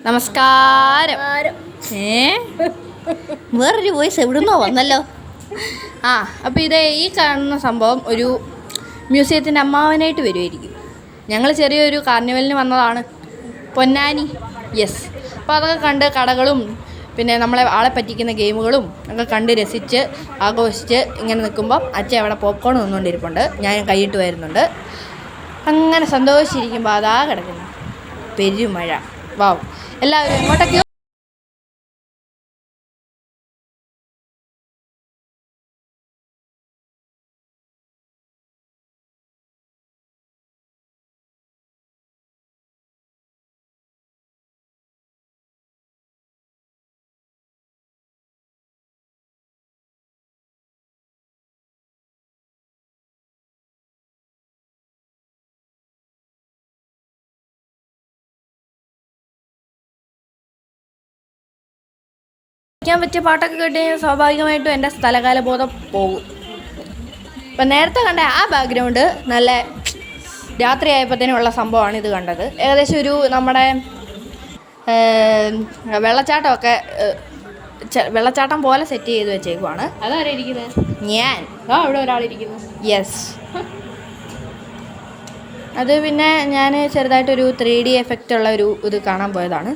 നമസ്കാരം. വേറൊരു വോയിസ് എവിടുന്നോ വന്നല്ലോ. അപ്പോൾ ഈ കാണുന്ന സംഭവം ഒരു മ്യൂസിയത്തിൻ്റെ അമ്മാവനായിട്ട് വരുമായിരിക്കും. ഞങ്ങൾ ചെറിയൊരു കാർണിവലിന് വന്നതാണ്, പൊന്നാനി. യെസ്. അപ്പോൾ അതൊക്കെ കണ്ട് കടകളും പിന്നെ നമ്മളെ ആളെ പറ്റിക്കുന്ന ഗെയിമുകളും ഒക്കെ കണ്ട് രസിച്ച് ആഘോഷിച്ച് ഇങ്ങനെ നിൽക്കുമ്പോൾ അച്ഛൻ അവിടെ പോപ്കോൺ നിന്നുകൊണ്ടിരിപ്പുണ്ട്, ഞാൻ കൈയിട്ട് വരുന്നുണ്ട്. അങ്ങനെ സന്തോഷിച്ചിരിക്കുമ്പോൾ അതാ കിടക്കുന്നു പെരുമഴ. വാവ്, എല്ലാവരും എങ്ങോട്ടൊക്കെയോ ക്കാൻ പറ്റിയ പാട്ടൊക്കെ കേട്ട് സ്വാഭാവികമായിട്ടും എൻ്റെ സ്ഥലകാല ബോധം പോകും. ഇപ്പം നേരത്തെ കണ്ട ആ ബാക്ക്ഗ്രൗണ്ട് നല്ല രാത്രിയായപ്പോഴത്തേനുള്ള സംഭവമാണ് ഇത് കണ്ടത്. ഏകദേശം ഒരു നമ്മുടെ വെള്ളച്ചാട്ടം പോലെ സെറ്റ് ചെയ്ത് വെച്ചേക്കുവാണ്. അതാരാ ഇരിക്കുന്നത്? ഞാൻ. അവിടെ ഒരാളിരിക്കുന്നു. യെസ്. അത് പിന്നെ ഞാൻ ചെറുതായിട്ടൊരു 3D എഫക്റ്റ് ഉള്ള ഒരു ഇത് കാണാൻ പോയതാണ്.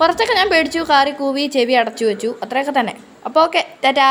കുറച്ചൊക്കെ ഞാൻ പേടിച്ചു, കാറി കൂവി, ചെവി അടച്ചു വെച്ചു, അത്രയൊക്കെ തന്നെ. അപ്പോൾ ഓക്കെ, ടാറ്റാ.